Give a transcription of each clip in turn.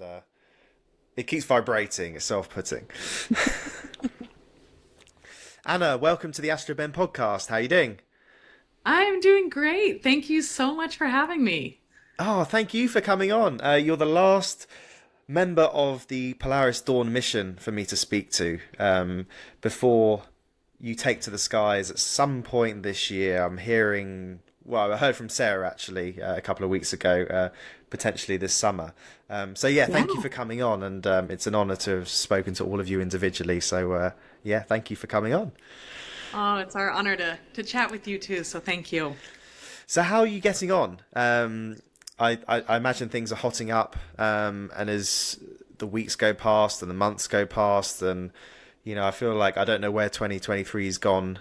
And it keeps vibrating. It's self-putting. Anna, welcome to the Astroben podcast. How you doing? I'm doing great. Thank you so much for having me. Oh, thank you for coming on. You're the last member of the Polaris Dawn mission for me to speak to before you take to the skies at some point this year. I'm hearing, well, I heard from Sarah actually a couple of weeks ago, potentially this summer. So yeah, Yeah. thank you for coming on, and it's an honour to have spoken to all of you individually. So yeah, thank you for coming on. Oh, it's our honor to chat with you too, so thank you. So how are you getting on? I imagine things are hotting up, and as the weeks go past and the months go past, and I feel like I don't know where 2023's gone.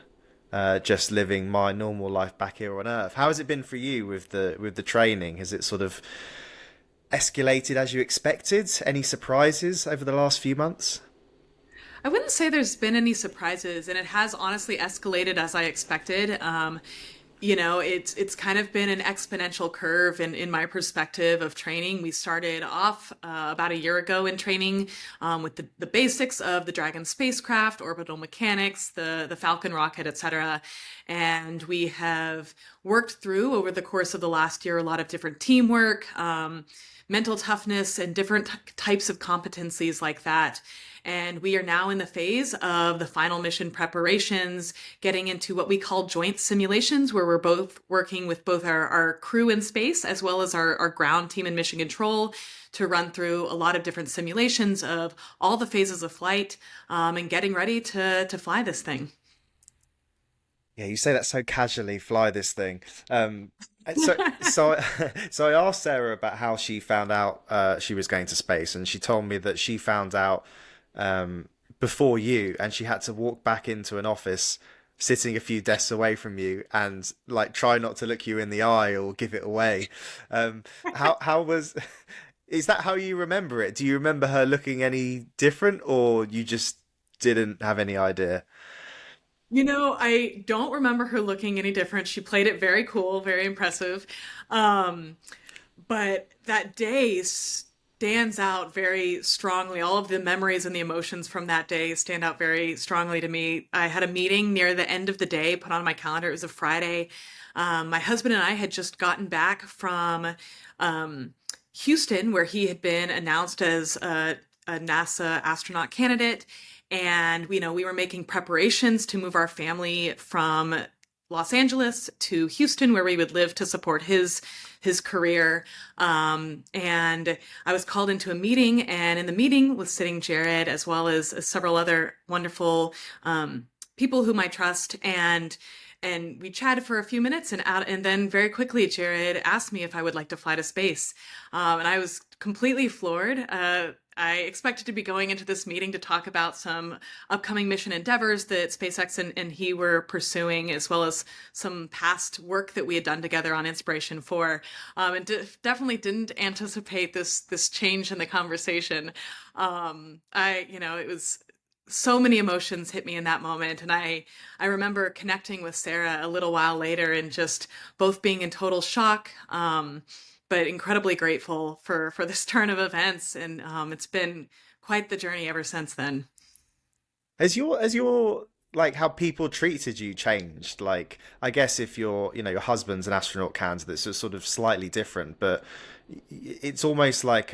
Just living my normal life back here on Earth. How has it been for you with the training? Has it sort of escalated as you expected? Any surprises over the last few months? I wouldn't say there's been any surprises, and it has honestly escalated as I expected. It's kind of been an exponential curve in my perspective of training. We started off about a year ago in training with the basics of the Dragon spacecraft, orbital mechanics, the Falcon rocket, etc. And we have worked through over the course of the last year a lot of different teamwork, mental toughness, and different types of competencies like that. And we are now in the phase of the final mission preparations, getting into what we call joint simulations, where we're both working with both our crew in space as well as our ground team in mission control to run through a lot of different simulations of all the phases of flight, and getting ready to fly this thing. Yeah, you say that so casually. Fly this thing. So, so I asked Sarah about how she found out she was going to space, and she told me that she found out um, before you, and she had to walk back into an office sitting a few desks away from you, and like try not to look you in the eye or give it away. How was? Is that how you remember it? Do you remember her looking any different, or you just didn't have any idea? I don't remember her looking any different. She played it very cool, very impressive. Um, but that day stands out very strongly. All of the memories and the emotions from that day stand out very strongly to me. I had a meeting near the end of the day put on my calendar. It was a Friday. My husband and I had just gotten back from um, Houston, where he had been announced as a NASA astronaut candidate. And, we were making preparations to move our family from Los Angeles to Houston, where we would live to support his career. And I was called into a meeting, and in the meeting was sitting Jared, as well as several other wonderful people whom I trust. And we chatted for a few minutes, and then very quickly Jared asked me if I would like to fly to space, and I was completely floored. I expected to be going into this meeting to talk about some upcoming mission endeavors that SpaceX and he were pursuing, as well as some past work that we had done together on Inspiration 4. And definitely didn't anticipate this change in the conversation. It was so many emotions hit me in that moment, and I remember connecting with Sarah a little while later and just both being in total shock, but incredibly grateful for this turn of events, and it's been quite the journey ever since then. Has your like how people treated you changed? Like, I guess if your husband's an astronaut candidate, so it's sort of slightly different, but it's almost like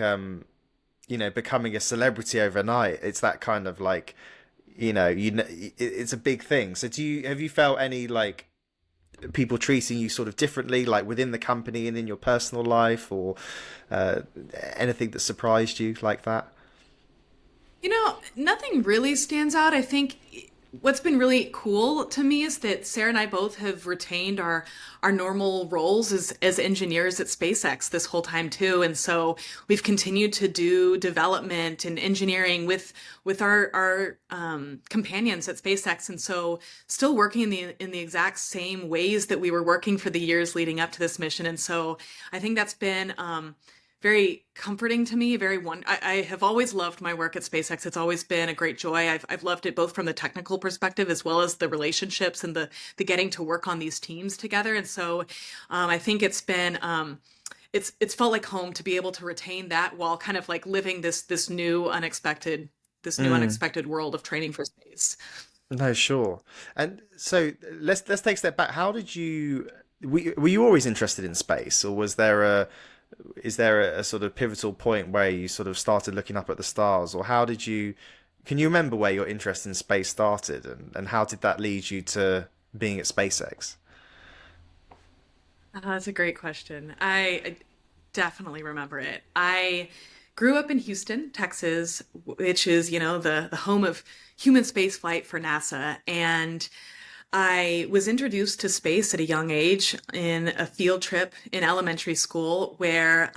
becoming a celebrity overnight. It's that kind of like, it's a big thing. So have you felt any like people treating you sort of differently, like within the company and in your personal life, or uh, anything that surprised you like that? Nothing really stands out. I think what's been really cool to me is that Sarah and I both have retained our normal roles as engineers at SpaceX this whole time too. And so we've continued to do development and engineering with our companions at SpaceX. And so still working in the exact same ways that we were working for the years leading up to this mission. And so I think that's been very comforting to me. I have always loved my work at SpaceX. It's always been a great joy. I've loved it both from the technical perspective as well as the relationships and the getting to work on these teams together. And so I think it's been it's felt like home to be able to retain that while kind of like living this new Mm. unexpected world of training for space. No, sure. And so let's take a step back. How did you were you always interested in space, or was there a is there a sort of pivotal point where you sort of started looking up at the stars, or how did you can you remember where your interest in space started, and how did that lead you to being at SpaceX? That's a great question. I definitely remember it. I grew up in Houston, Texas, which is, the home of human space flight for NASA. And I was introduced to space at a young age in a field trip in elementary school where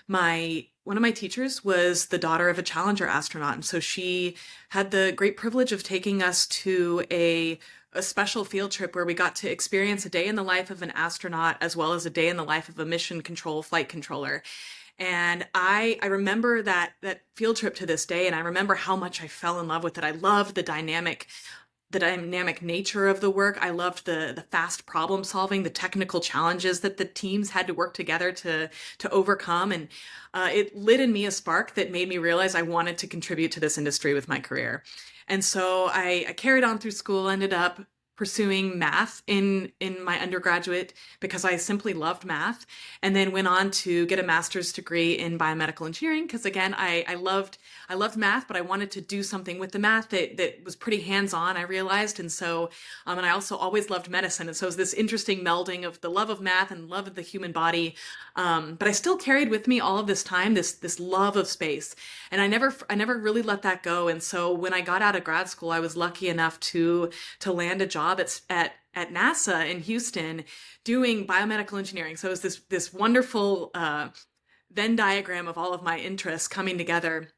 my one of my teachers was the daughter of a Challenger astronaut. And so she had the great privilege of taking us to a special field trip where we got to experience a day in the life of an astronaut as well as a day in the life of a mission control flight controller. And I remember that field trip to this day, and I remember how much I fell in love with it. I loved the dynamic nature of the work. I loved the fast problem solving, the technical challenges that the teams had to work together to overcome, and it lit in me a spark that made me realize I wanted to contribute to this industry with my career. And so I carried on through school, ended up pursuing math in my undergraduate because I simply loved math, and then went on to get a master's degree in biomedical engineering because again I loved math, but I wanted to do something with the math that was pretty hands-on, I realized. And so and I also always loved medicine, and so it was this interesting melding of the love of math and love of the human body. But I still carried with me all of this time this love of space, and I never really let that go. And so when I got out of grad school, I was lucky enough to land a job at NASA in Houston doing biomedical engineering. So it was this wonderful Venn diagram of all of my interests coming together.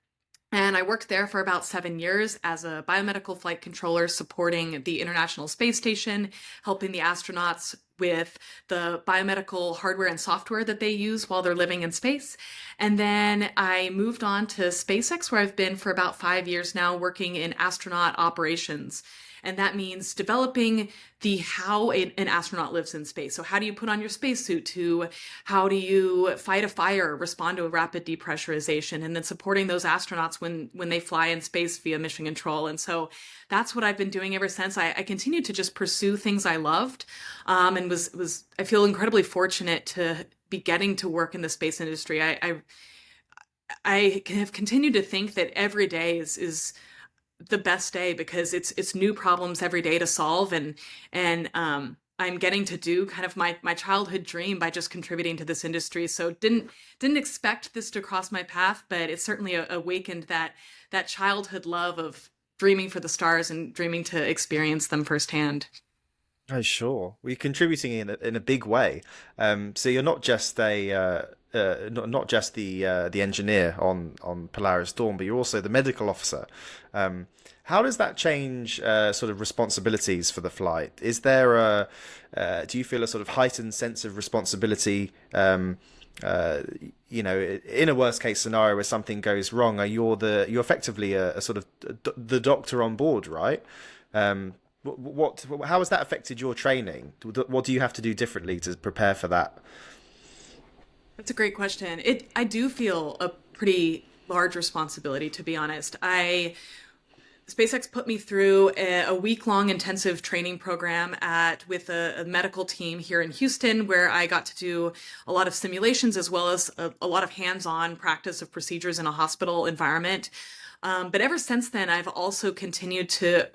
And I worked there for about 7 years as a biomedical flight controller, supporting the International Space Station, helping the astronauts with the biomedical hardware and software that they use while they're living in space. And then I moved on to SpaceX, where I've been for about 5 years now, working in astronaut operations. And that means developing the how an astronaut lives in space. So how do you put on your spacesuit, to how do you fight a fire, respond to a rapid depressurization, and then supporting those astronauts when they fly in space via mission control. And so that's what I've been doing ever since. I continued to just pursue things I loved, and was I feel incredibly fortunate to be getting to work in the space industry. I have continued to think that every day is the best day because it's new problems every day to solve, and I'm getting to do kind of my childhood dream by just contributing to this industry. So didn't expect this to cross my path, but it certainly awakened that childhood love of dreaming for the stars and dreaming to experience them firsthand. Oh, sure. Well, you're contributing in a big way. So you're not just not just the engineer on Polaris Dawn, but you're also the medical officer. How does that change sort of responsibilities for the flight? Is there a do you feel a sort of heightened sense of responsibility? Uh, in a worst case scenario where something goes wrong, you're effectively a sort of the doctor on board, right? How has that affected your training? What do you have to do differently to prepare for that? That's a great question. I do feel a pretty large responsibility, to be honest. I SpaceX put me through a week-long intensive training program at with a medical team here in Houston, where I got to do a lot of simulations as well as a lot of hands-on practice of procedures in a hospital environment. But ever since then, I've also continued to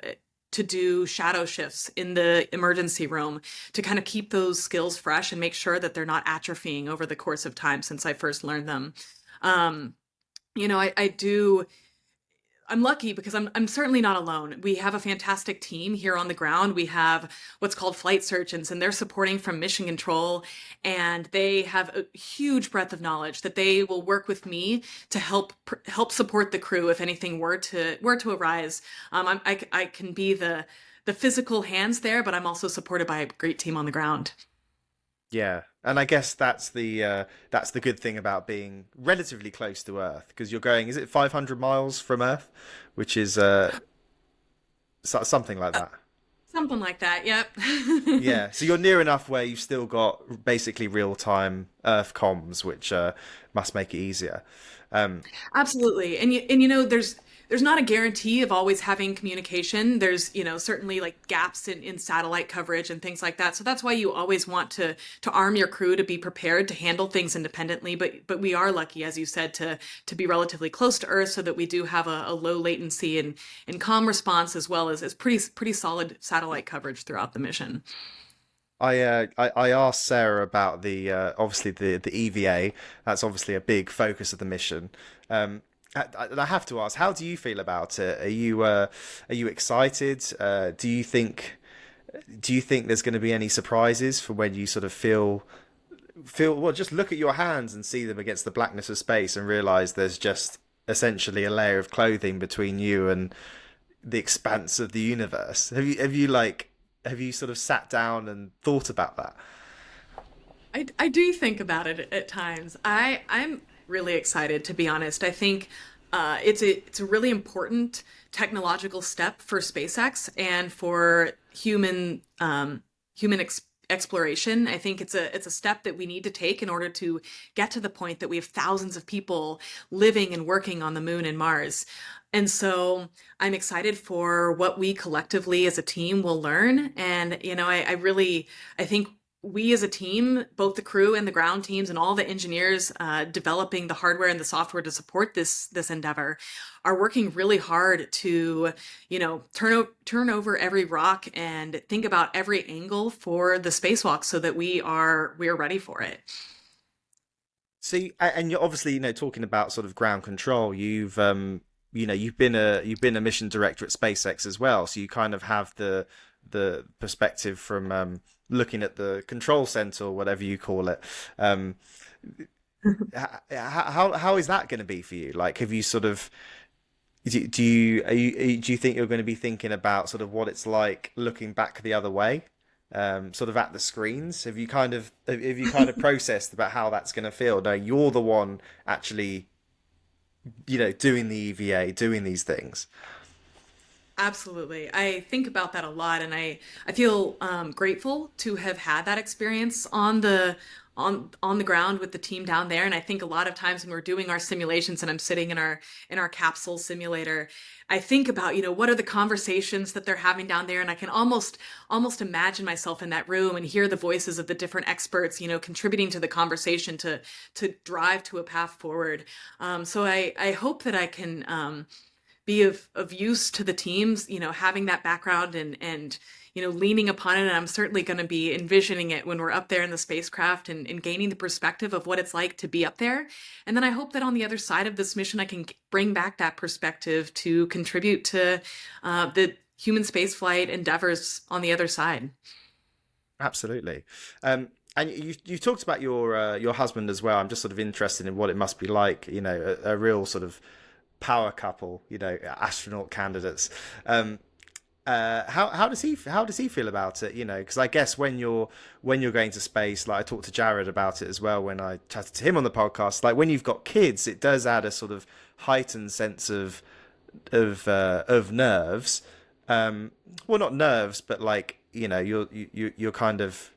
do shadow shifts in the emergency room to kind of keep those skills fresh and make sure that they're not atrophying over the course of time since I first learned them. Um, I do. I'm lucky because I'm certainly not alone. We have a fantastic team here on the ground. We have what's called flight surgeons, and they're supporting from mission control, and they have a huge breadth of knowledge that they will work with me to help support the crew if anything were to arise. I can be the physical hands there, but I'm also supported by a great team on the ground. Yeah, and I guess that's the good thing about being relatively close to Earth, because you're going, is it 500 miles from Earth, which is something like that. Something like that. Yep. Yeah, so you're near enough where you've still got basically real time Earth comms, which must make it easier. Um, Absolutely. There's not a guarantee of always having communication. There's, certainly like gaps in satellite coverage and things like that. So that's why you always want to arm your crew to be prepared to handle things independently. But we are lucky, as you said, to be relatively close to Earth so that we do have a low latency and comm response as well as pretty solid satellite coverage throughout the mission. I asked Sarah about the obviously the EVA. That's obviously a big focus of the mission. I have to ask, how do you feel about it? Are you excited? Do you think there's going to be any surprises for when you sort of feel well? Just look at your hands and see them against the blackness of space and realize there's just essentially a layer of clothing between you and the expanse of the universe. Have you sort of sat down and thought about that? I do think about it at times. I'm really excited, to be honest. I think it's a really important technological step for SpaceX and for human exploration. I think it's a step that we need to take in order to get to the point that we have thousands of people living and working on the moon and Mars. And so I'm excited for what we collectively as a team will learn. And, I think we as a team, both the crew and the ground teams and all the engineers developing the hardware and the software to support this endeavor, are working really hard to, turn over every rock and think about every angle for the spacewalk so that we're ready for it. See, and you're obviously, talking about sort of ground control. You've been a mission director at SpaceX as well, so you kind of have the perspective from looking at the control center or whatever you call it. Um, how is that going to be for you? Like, have you sort of do you think you're going to be thinking about sort of what it's like looking back the other way, sort of at the screens? Have you kind of processed about how that's going to feel? No, you're the one actually, doing the EVA, doing these things. Absolutely. I think about that a lot, and I feel grateful to have had that experience on the ground with the team down there. And I think a lot of times when we're doing our simulations and I'm sitting in our capsule simulator, I think about, what are the conversations that they're having down there, and I can almost imagine myself in that room and hear the voices of the different experts, contributing to the conversation to drive to a path forward. So I hope that I can be of use to the teams, having that background and leaning upon it. And I'm certainly going to be envisioning it when we're up there in the spacecraft and gaining the perspective of what it's like to be up there. And then I hope that on the other side of this mission, I can bring back that perspective to contribute to the human spaceflight endeavors on the other side. Absolutely. And you talked about your husband as well. I'm just sort of interested in what it must be like, a real sort of power couple, astronaut candidates. How does he feel about it? Because I guess when you're going to space, like I talked to Jared about it as well when I chatted to him on the podcast. Like when you've got kids, it does add a sort of heightened sense of nerves. Well, not nerves, but like you're kind of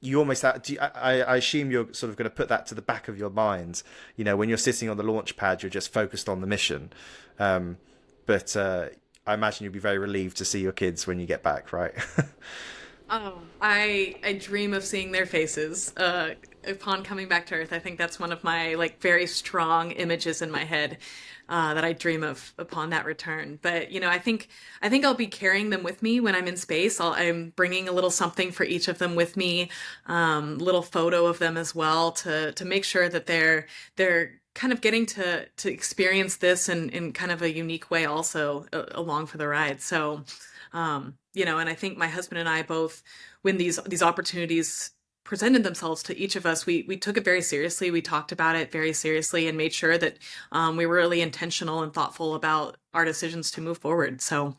you almost have, I assume you're sort of going to put that to the back of your mind. When you're sitting on the launch pad, you're just focused on the mission. But I imagine you'll be very relieved to see your kids when you get back, right? Oh, I dream of seeing their faces upon coming back to Earth. I think that's one of my like very strong images in my head that I dream of upon that return. But I think I'll be carrying them with me when I'm in space. I'm bringing a little something for each of them with me, little photo of them as well to make sure that they're kind of getting to experience this in kind of a unique way also along for the ride. So and I think my husband and I both, when these opportunities presented themselves to each of us, we took it very seriously. We talked about it very seriously and made sure that we were really intentional and thoughtful about our decisions to move forward. So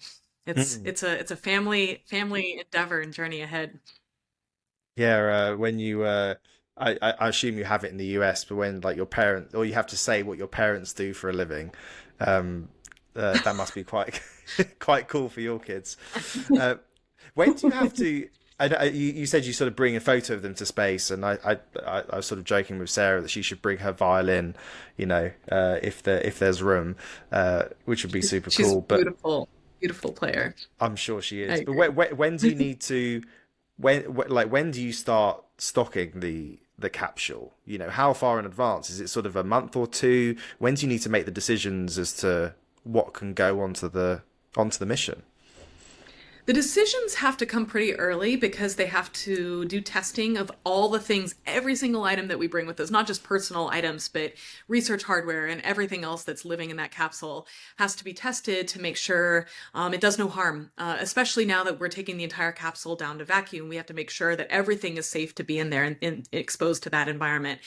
it's a family endeavor and journey ahead. Yeah, when you I assume you have it in the US, but when like your parents, or you have to say what your parents do for a living, um, that must be quite quite cool for your kids. Uh, When do you have to? I know you said you sort of bring a photo of them to space, and I was sort of joking with Sarah that she should bring her violin, if there's room, which would be super She's cool. But beautiful, beautiful player. I'm sure she I is. But agree. when do you need to? When do you start stocking the capsule? How far in advance? Is it sort of a month or two? When do you need to make the decisions as to what can go onto the mission? The decisions have to come pretty early because they have to do testing of all the things, every single item that we bring with us, not just personal items, but research hardware and everything else that's living in that capsule has to be tested to make sure it does no harm. Especially now that we're taking the entire capsule down to vacuum, we have to make sure that everything is safe to be in there and exposed to that environment.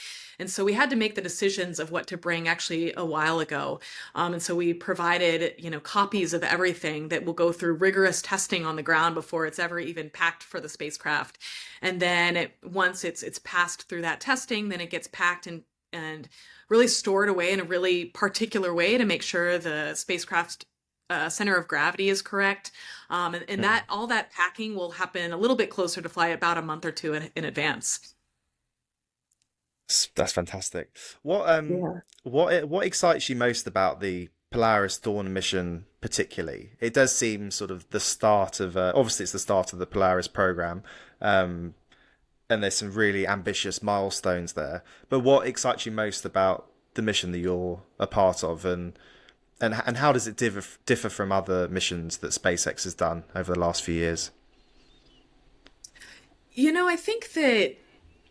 And so we had to make the decisions of what to bring actually a while ago. And so we provided, copies of everything that will go through rigorous testing on the ground before it's ever even packed for the spacecraft. And then once it's passed through that testing, then it gets packed and really stored away in a really particular way to make sure the spacecraft's center of gravity is correct. And Hmm. that all that packing will happen a little bit closer to flight, about a month or two in advance. That's fantastic. What excites you most about the Polaris Dawn mission, particularly? It does seem sort of the start of obviously it's the start of the Polaris program, um, and there's some really ambitious milestones there. But what excites you most about the mission that you're a part of, and how does it differ from other missions that SpaceX has done over the last few years? I think that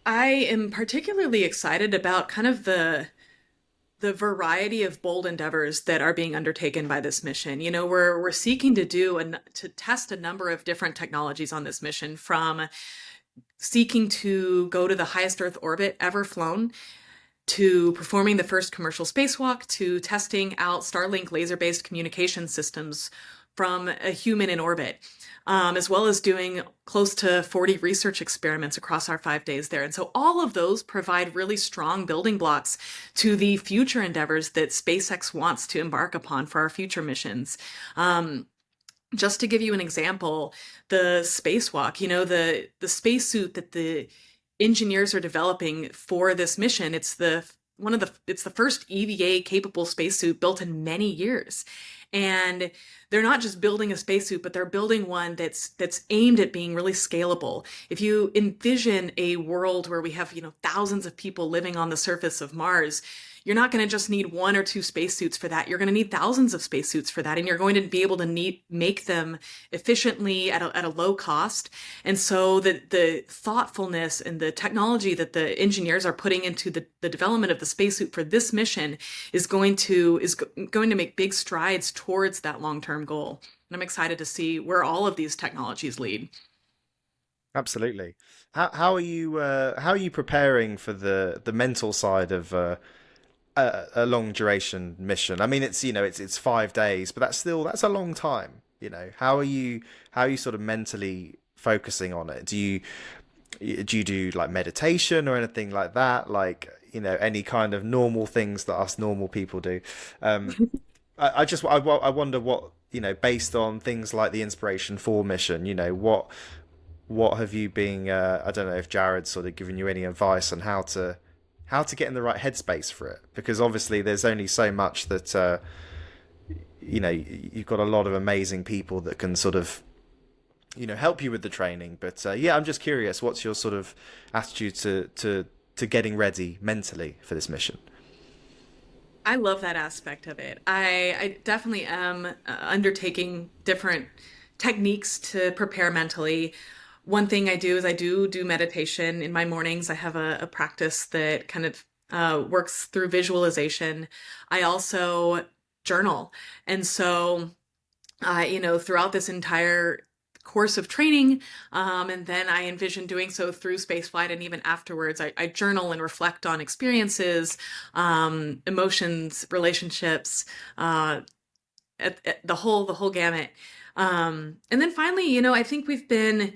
I am particularly excited about kind of the variety of bold endeavors that are being undertaken by this mission. We're seeking to to test a number of different technologies on this mission, from seeking to go to the highest Earth orbit ever flown, to performing the first commercial spacewalk, to testing out Starlink laser-based communication systems from a human in orbit, as well as doing close to 40 research experiments across our 5 days there. And so all of those provide really strong building blocks to the future endeavors that SpaceX wants to embark upon for our future missions. Just to give you an example, the spacewalk, the spacesuit that the engineers are developing for this mission, it's the first EVA capable spacesuit built in many years. And they're not just building a spacesuit, but they're building one that's aimed at being really scalable. If you envision a world where we have, thousands of people living on the surface of Mars, you're not going to just need one or two spacesuits for that. You're going to need thousands of spacesuits for that, and you're going to be able to make them efficiently at a low cost. And so the thoughtfulness and the technology that the engineers are putting into the development of the spacesuit for this mission is going to make big strides towards that long-term goal. And I'm excited to see where all of these technologies lead. Absolutely. How are you preparing for the mental side of a long duration mission? I mean, it's 5 days, but that's a long time. How are you sort of mentally focusing on it? Do you do like meditation or anything like that? Like, any kind of normal things that us normal people do. Um, I wonder what, based on things like the Inspiration 4 mission, what have you been I don't know if Jared's sort of given you any advice on how to get in the right headspace for it, because obviously there's only so much that you've got a lot of amazing people that can sort of help you with the training. But yeah, I'm just curious, what's your sort of attitude to getting ready mentally for this mission? I love that aspect of it. I definitely am undertaking different techniques to prepare mentally. One thing I do is I do meditation in my mornings. I have a practice that kind of works through visualization. I also journal. And so, throughout this entire course of training, and then I envision doing so through spaceflight and even afterwards. I journal and reflect on experiences, emotions, relationships, the whole gamut. And then finally, I think we've been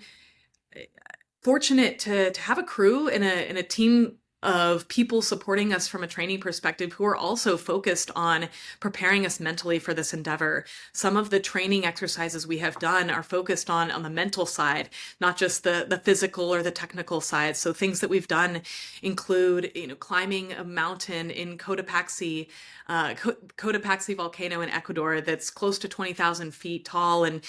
fortunate to have a crew and a team of people supporting us from a training perspective who are also focused on preparing us mentally for this endeavor. Some of the training exercises we have done are focused on the mental side, not just the physical or the technical side. So things that we've done include, climbing a mountain in Cotopaxi volcano in Ecuador that's close to 20,000 feet tall, and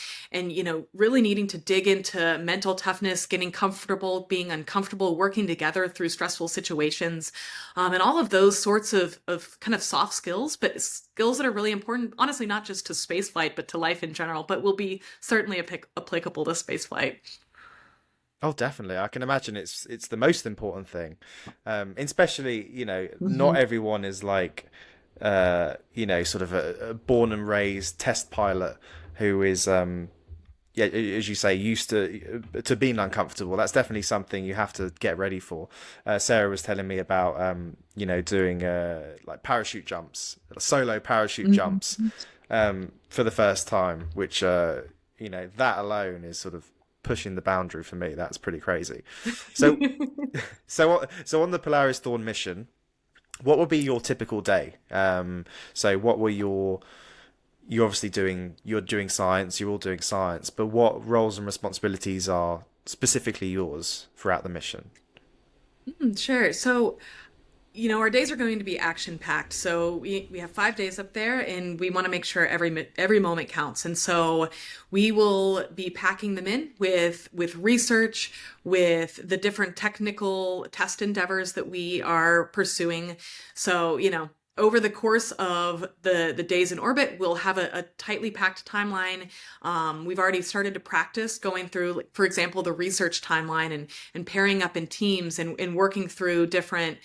really needing to dig into mental toughness, getting comfortable, being uncomfortable, working together through stressful situations, and all of those sorts of kind of soft skills, but skills that are really important, honestly, not just to spaceflight, but to life in general, but will be certainly applicable to spaceflight. Oh, definitely. I can imagine it's the most important thing, especially not Mhm. everyone is like sort of a born and raised test pilot who is yeah, as you say, used to being uncomfortable. That's definitely something you have to get ready for. Sarah was telling me about doing like parachute jumps, solo parachute jumps Mhm. for the first time, which that alone is sort of pushing the boundary for me. That's pretty crazy. So so on the Polaris Dawn mission, what would be your typical day? So what were you're obviously you're doing science, you're all doing science, but what roles and responsibilities are specifically yours throughout the mission? Sure. So, our days are going to be action packed. So we have 5 days up there, and we want to make sure every moment counts. And so we will be packing them in with research, with the different technical test endeavors that we are pursuing. So, over the course of the days in orbit, we'll have a tightly packed timeline. We've already started to practice going through, like, for example, the research timeline and pairing up in teams and working through different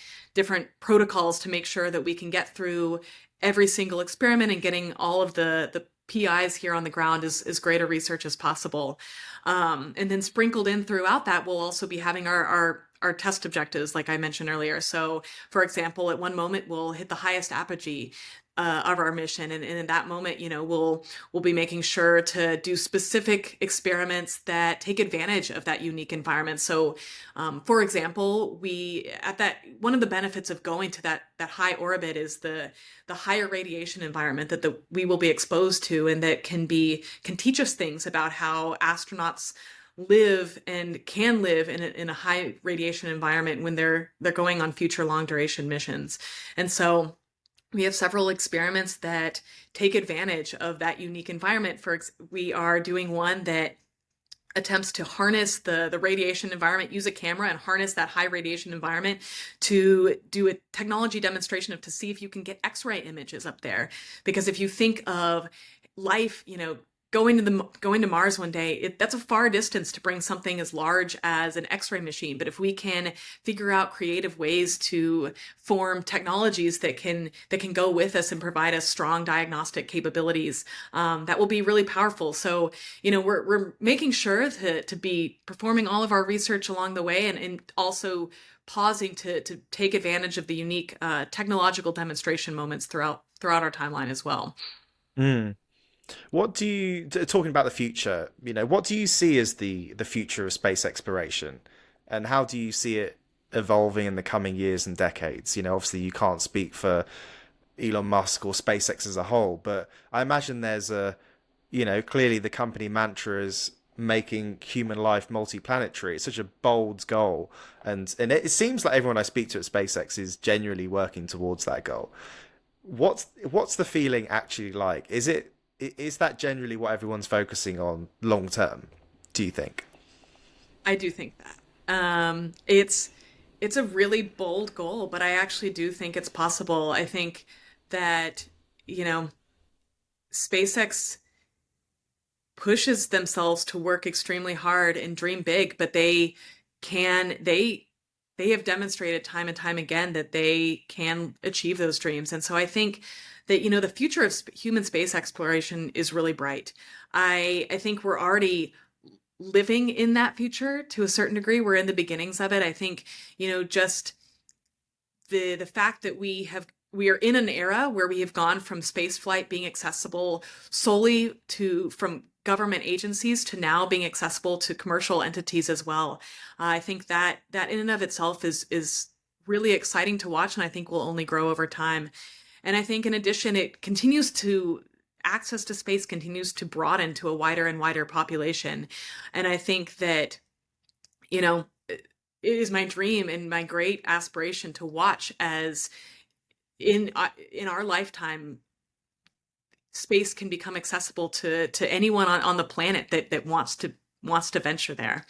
protocols to make sure that we can get through every single experiment and getting all of the PIs here on the ground as great a research as possible. And then sprinkled in throughout that, we'll also be having our test objectives, like I mentioned earlier. So, for example, at one moment we'll hit the highest apogee of our mission, and in that moment, we'll be making sure to do specific experiments that take advantage of that unique environment. So, for example, we at that one of the benefits of going to that high orbit is the higher radiation environment that we will be exposed to, and that can teach us things about how astronauts live and can live in a high radiation environment when they're going on future long duration missions. And so we have several experiments that take advantage of that unique environment. We are doing one that attempts to harness the radiation environment, use a camera and harness that high radiation environment to do a technology demonstration to see if you can get X-ray images up there. Because if you think of life, going to Mars one day, that's a far distance to bring something as large as an X-ray machine. But if we can figure out creative ways to form technologies that can go with us and provide us strong diagnostic capabilities, that will be really powerful. So, we're making sure to be performing all of our research along the way, and also pausing to take advantage of the unique technological demonstration moments throughout our timeline as well. Mm. What do you talking about the future? What do you see as the future of space exploration, and how do you see it evolving in the coming years and decades? Obviously you can't speak for Elon Musk or SpaceX as a whole, but I imagine there's clearly the company mantra is making human life multi-planetary. It's such a bold goal, and it seems like everyone I speak to at SpaceX is genuinely working towards that goal. What's the feeling actually like? Is that generally what everyone's focusing on long term? Do you think? I do think that. It's a really bold goal, but I actually do think it's possible. I think that, you know, SpaceX pushes themselves to work extremely hard and dream big, but can they have demonstrated time and time again that they can achieve those dreams. And so I think that, the future of human space exploration is really bright. I think we're already living in that future to a certain degree. We're in the beginnings of it. I think, just the fact that we are in an era where we have gone from space flight being accessible solely to from government agencies to now being accessible to commercial entities as well. I think that in and of itself is really exciting to watch, and I think will only grow over time. And I think in addition, it continues to access to space continues to broaden to a wider and wider population. And I think that, you know, it is my dream and my great aspiration to watch as in our lifetime space can become accessible to anyone on the planet that wants to venture there.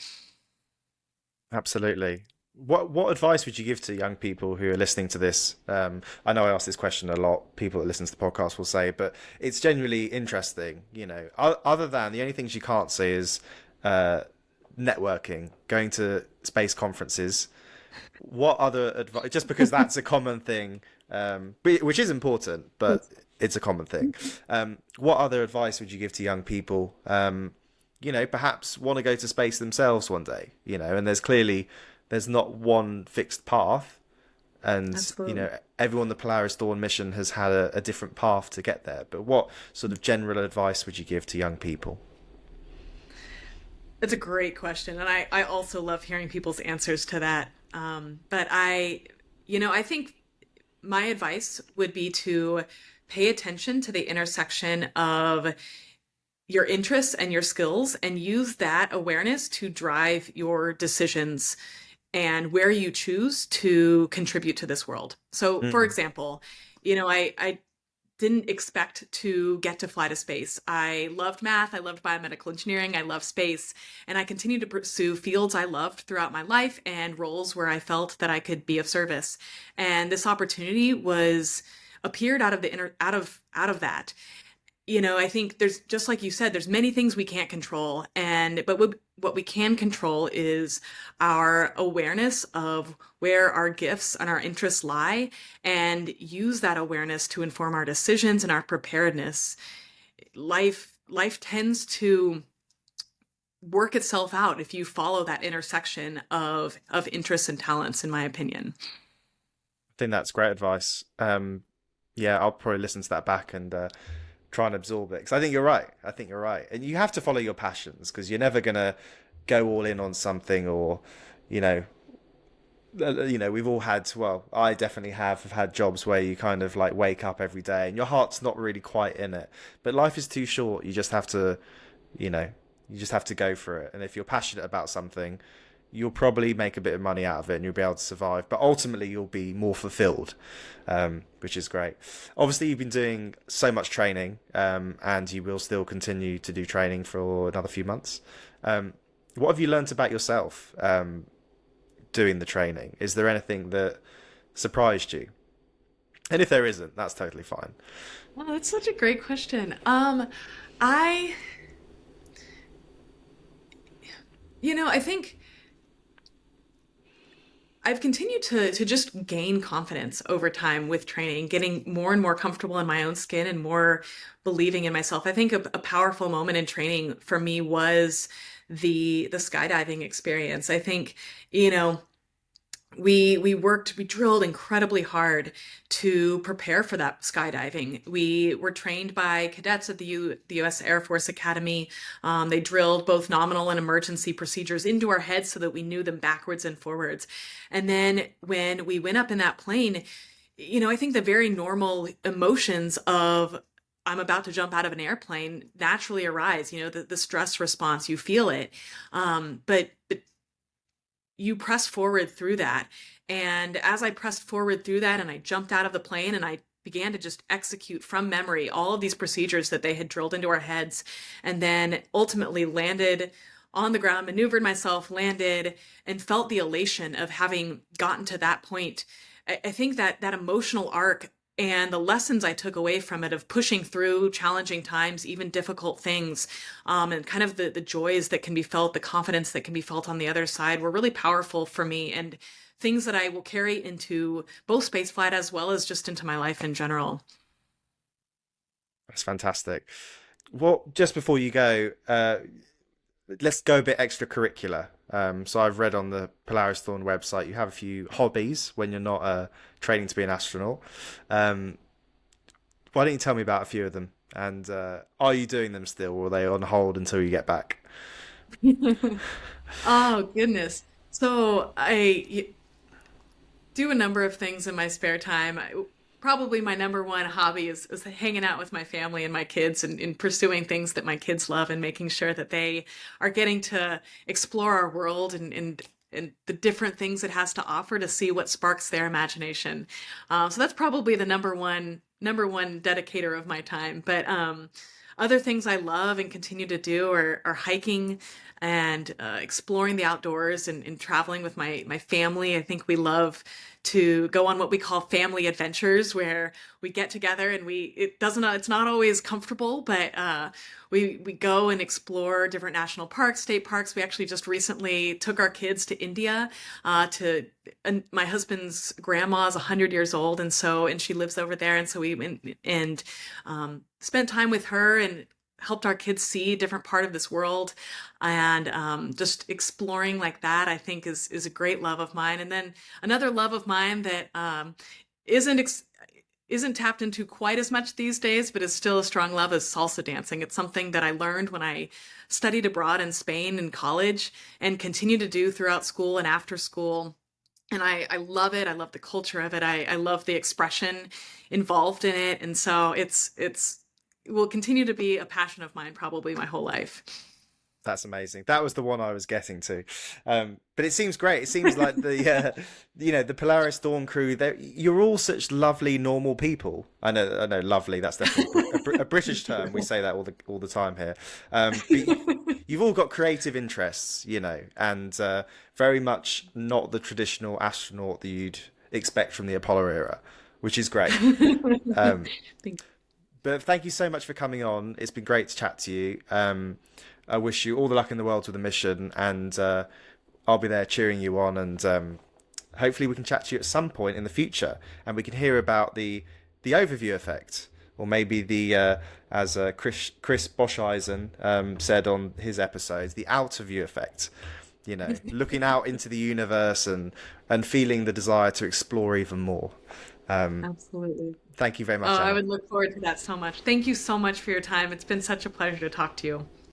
Absolutely. What advice would you give to young people who are listening to this? I know I ask this question a lot. People that listen to the podcast will say, but it's genuinely interesting. Other than the only things you can't see is uh, networking, going to space conferences. What other advice? Just because that's a common thing, which is important, but it's a common thing. What other advice would you give to young people? Perhaps want to go to space themselves one day. And there's not one fixed path, and Absolutely. everyone on the Polaris Dawn mission has had a different path to get there. But what sort of general advice would you give to young people? That's a great question. And I also love hearing people's answers to that. But I think my advice would be to pay attention to the intersection of your interests and your skills and use that awareness to drive your decisions and where you choose to contribute to this world. So, for Mm. example, I didn't expect to get to fly to space. I loved math, I loved biomedical engineering, I love space, and I continued to pursue fields I loved throughout my life and roles where I felt that I could be of service. And this opportunity was appeared out of the inner out of that. I think there's just like you said, there's many things we can't control, and but what we can control is our awareness of where our gifts and our interests lie, and use that awareness to inform our decisions and our preparedness. Life tends to work itself out if you follow that intersection of interests and talents, in my opinion. I think that's great advice. Yeah, I'll probably listen to that back and try and absorb it because I think you're right. I think you're right, and you have to follow your passions because you're never gonna go all in on something or, you know, we've all had. Well, I definitely have had jobs where you kind of like wake up every day and your heart's not really quite in it, but life is too short. You just have to, you know, you just have to go for it. And if you're passionate about something, you'll probably make a bit of money out of it and you'll be able to survive. But ultimately, you'll be more fulfilled, which is great. Obviously, you've been doing so much training, and you will still continue to do training for another few months. What have you learnt about yourself doing the training? Is there anything that surprised you? And if there isn't, that's totally fine. Oh, that's such a great question. I, I think I've continued to just gain confidence over time with training, getting more and more comfortable in my own skin and more believing in myself. I think a powerful moment in training for me was the skydiving experience. I think, you know, we drilled incredibly hard to prepare for that skydiving. We were trained by cadets at the U.S. Air Force Academy. They drilled both nominal and emergency procedures into our heads so that we knew them backwards and forwards. And then when we went up in that plane, I think the very normal emotions of I'm about to jump out of an airplane naturally arise. The stress response, you feel it. But you press forward through that. And as I pressed forward through that and I jumped out of the plane and I began to just execute from memory all of these procedures that they had drilled into our heads, and then ultimately landed on the ground, maneuvered myself, landed, and felt the elation of having gotten to that point. I think that emotional arc and the lessons I took away from it of pushing through challenging times, even difficult things, and kind of the joys that can be felt, the confidence that can be felt on the other side were really powerful for me and things that I will carry into both spaceflight as well as just into my life in general. That's fantastic. Well, just before you go, let's go a bit extracurricular. So I've read on the Polaris Dawn website you have a few hobbies when you're not training to be an astronaut. Um, why don't you tell me about a few of them? And are you doing them still, or are they on hold until you get back? Oh, goodness. So I do a number of things in my spare time. Probably my number one hobby is hanging out with my family and my kids and pursuing things that my kids love and making sure that they are getting to explore our world and the different things it has to offer to see what sparks their imagination. So that's probably the number one dedicator of my time. But other things I love and continue to do are hiking and exploring the outdoors and traveling with my family. I think we love to go on what we call family adventures where we get together and it's not always comfortable, but we go and explore different national parks, state parks. We actually just recently took our kids to India to and my husband's grandma's 100 years old, and she lives over there, and so we went and spent time with her and helped our kids see a different part of this world, and just exploring like that I think is a great love of mine. And then another love of mine that isn't ex- isn't tapped into quite as much these days, but is still a strong love, is salsa dancing. It's something that I learned when I studied abroad in Spain in college and continue to do throughout school and after school. And I love it. I love the culture of it. I love the expression involved in it. And so it will continue to be a passion of mine probably my whole life. That's amazing. That was the one I was getting to. But it seems great. It seems like the Polaris Dawn crew. You're all such lovely, normal people. I know, lovely. That's definitely a British term. We say that all the time here. But you've all got creative interests, and very much not the traditional astronaut that you'd expect from the Apollo era, which is great. Um, Thank but thank you so much for coming on. It's been great to chat to you. I wish you all the luck in the world with the mission, and I'll be there cheering you on. And hopefully, we can chat to you at some point in the future, and we can hear about the overview effect, or maybe the as Chris Boscheisen said on his episodes, the outer view effect. Looking out into the universe and feeling the desire to explore even more. Absolutely. Thank you very Oh, much, I Emma. would look forward to that so much. Thank you so much for your time. It's been such a pleasure to talk to you.